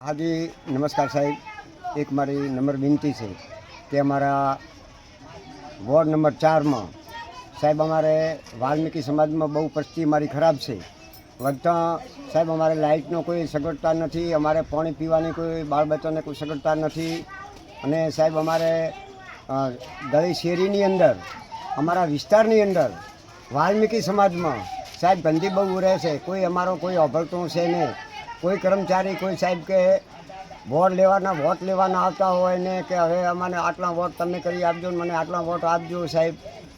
हाँ जी नमस्कार साहब। एक मारी नंबर विनती है कि अमरा वॉर्ड नंबर 4 में साहब अमारे वाल्मीकि समाज में बहु परिस्थिति मारी खराब है। वधता साहब अमारे लाइटनो कोई सगवड़ता नहीं, अमारे पानी पीवानी कोई बाळ बच्चाने कोई सगवड़ता नहीं। अने साहब अमारे गली शेरीनी अंदर अमारा विस्तारनी अंदर वाल्मीकि समाज में साहब गंदी बहु रहे से। कोई अमारो कोई अभरतो है नहीं, कोई कर्मचारी कोई साहब के वोट लेवाना आता होय ने कि हवे अमने आटला वोट तमे करी आपजो, मने आटला वोट आपजो साहब,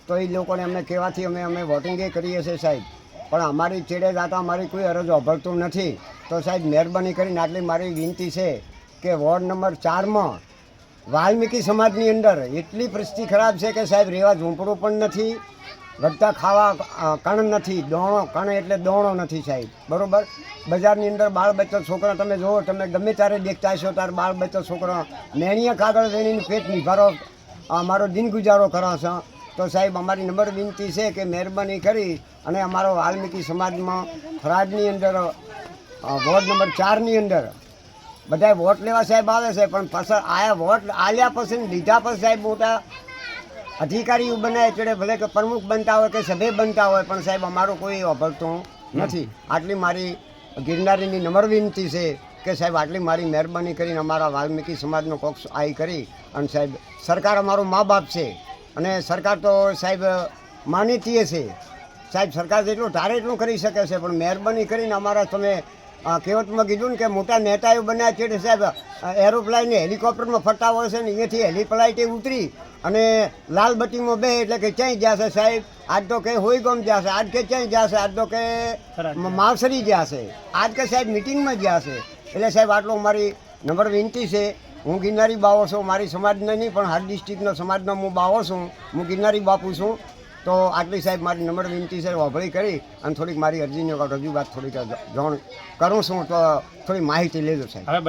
तो ये लोगोने अમને કહેવાથી અમે વોટિંગે કરીએ છીએ સાહેબ। પણ અમારી છેડે જાતા અમારી કોઈ અરજ અભળતું નથી। તો સાહેબ મહેરબાની કરીને આટલી મારી વિનંતી છે કે વોર્ડ નંબર 4 માં વાલ્મીકી સમાજની અંદર એટલી પરિસ્થિતિ ખરાબ છે કે સાહેબ રહેવા ઝૂંપડું પણ નથી, વધતા ખાવા કણ નથી, દોણો કણ એટલે દોણો નથી સાહેબ, બરાબર। બજારની અંદર બાળ બચ્ચા છોકરા તમે જુઓ, તમે ગમે ત્યારે દેખતા હશો ત્યારે બાળ બચ્ચા છોકરા નેણીયા કાગળ વેણીને પેટ નિભારો અમારો દિન ગુજારો કરો છો। તો સાહેબ અમારી નંબર વિનંતી છે કે મહેરબાની કરી અને અમારો વાલ્મીકી સમાજમાં થરાદની અંદર વોર્ડ નંબર 4ની અંદર બધા વોટ લેવા સાહેબ આવે છે, પણ પાછળ આયા વોટ આલ્યા પછી લીધા પછી સાહેબ મોટા અધિકારીઓ બનાવે ચડે, ભલે કે પ્રમુખ બનતા હોય કે સભ્ય બનતા હોય, પણ સાહેબ અમારું કોઈ અભળતું નથી। આટલી મારી ગિરનારીની નમ્ર વિનંતી છે કે સાહેબ આટલી મારી મહેરબાની કરીને અમારા વાલ્મીકી સમાજનો પક્ષ આવી કરી અને સાહેબ સરકાર અમારું મા બાપ છે અને સરકાર તો સાહેબ માનીતીય છે સાહેબ, સરકાર જેટલું ધારે એટલું કરી શકે છે, પણ મહેરબાની કરીને અમારા તમે કહેવતમાં કીધું ને કે મોટા નેતાઓ બન્યા છે સાહેબ એરોપ્લેન હેલિકોપ્ટરમાં ફરતા હોય છે ને, અહીંયાથી હેલિફ્લાઇટે ઉતરી અને લાલ બત્તીમાં બે એટલે કે ક્યાંય જશે સાહેબ, આજ તો કે હોય ગમ જશે, આજ કે ક્યાંય જશે, આજ તો કે માવસરી જશે, આજ કે સાહેબ મિટિંગમાં જશે। એટલે સાહેબ આટલો મારી નંબર વિનંતી છે। હું ગિરનારી બાવો છું, મારી સમાજને નહીં પણ હર ડિસ્ટ્રિક્ટનો સમાજનો હું બાવો છું, હું ગિરનારી બાપુ છું। તો આટલી સાહેબ મારી નંબર વિનંતી છે, વભળી કરી અને થોડીક મારી અરજીની રજૂઆત થોડીક જાણ કરું છું, તો થોડી માહિતી લેજો સાહેબ।